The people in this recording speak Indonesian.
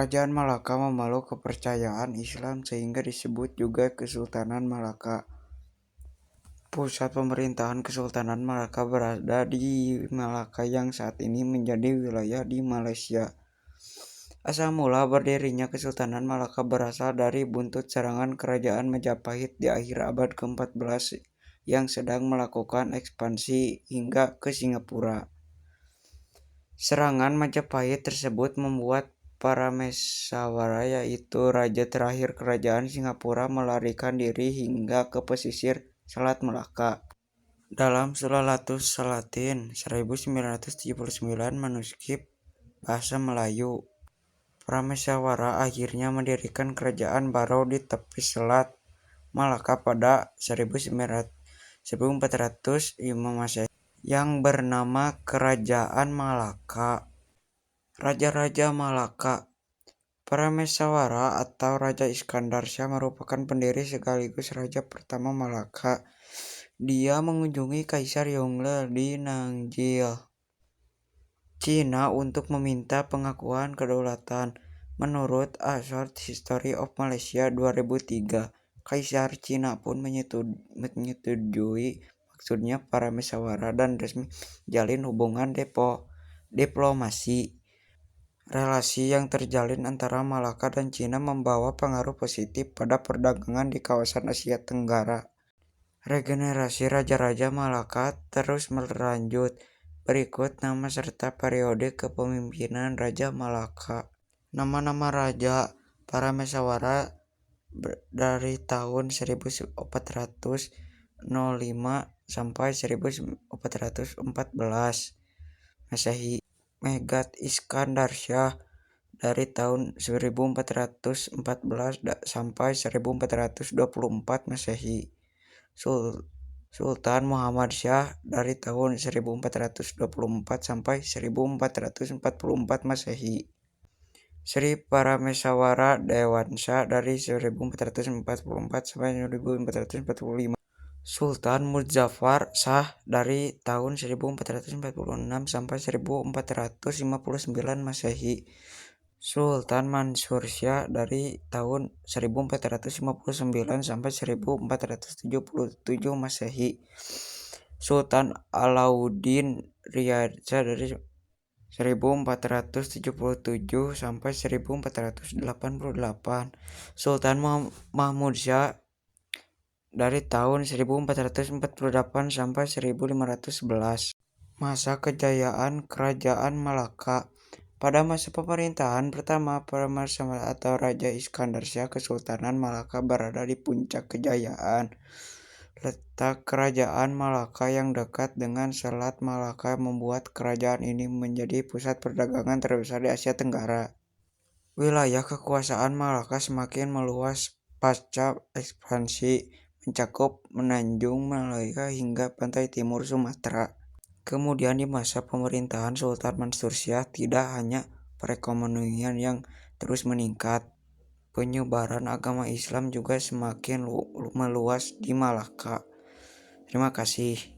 Kerajaan Malaka memeluk kepercayaan Islam sehingga disebut juga Kesultanan Malaka. Pusat pemerintahan Kesultanan Malaka berada di Malaka yang saat ini menjadi wilayah di Malaysia. Asal mula berdirinya Kesultanan Malaka berasal dari buntut serangan Kerajaan Majapahit di akhir abad ke-14 yang sedang melakukan ekspansi hingga ke Singapura. Serangan Majapahit tersebut membuat Parameswara, yaitu raja terakhir Kerajaan Singapura, melarikan diri hingga ke pesisir Selat Melaka. Dalam Sulalatus Salatin 1979 manuskrip bahasa Melayu, Parameswara akhirnya mendirikan kerajaan baru di tepi Selat Malaka pada 1405 Masehi yang bernama Kerajaan Malaka. Raja-Raja Malaka. Parameswara atau Raja Iskandar Shah merupakan pendiri sekaligus raja pertama Malaka. Dia mengunjungi Kaisar Yongle di Nanjing, Cina untuk meminta pengakuan kedaulatan. Menurut A Short History of Malaysia 2003, Kaisar Cina pun menyetujui maksudnya Parameswara dan resmi jalin hubungan diplomasi. Relasi yang terjalin antara Malaka dan Cina membawa pengaruh positif pada perdagangan di kawasan Asia Tenggara. Regenerasi Raja-Raja Malaka terus berlanjut. Berikut nama serta periode kepemimpinan Raja Malaka. Nama-nama Raja Parameswara dari tahun 1405 sampai 1414 Masehi. Megat Iskandar Shah dari tahun 1414 sampai 1424 Masehi. Sultan Muhammad Shah dari tahun 1424 sampai 1444 Masehi. Sri Parameswara Dewansa dari 1444 sampai 1445. Sultan Muzaffar Shah dari tahun 1446 sampai 1459 Masehi. Sultan Mansur Shah dari tahun 1459 sampai 1477 Masehi. Sultan Alauddin Riyadhsa dari 1477 sampai 1488. Sultan Mahmud Shah dari tahun 1448 sampai 1511. Masa kejayaan Kerajaan Malaka. Pada masa pemerintahan pertama Parameswara atau Raja Iskandar Shah, Kesultanan Malaka berada di puncak kejayaan. Letak Kerajaan Malaka yang dekat dengan Selat Malaka membuat kerajaan ini menjadi pusat perdagangan terbesar di Asia Tenggara. Wilayah kekuasaan Malaka semakin meluas pasca ekspansi, mencakup Menanjung Malaya hingga pantai timur Sumatera. Kemudian di masa pemerintahan Sultan Mansur Shah tidak hanya perekonomian yang terus meningkat, penyebaran agama Islam juga semakin meluas di Malaka. Terima kasih.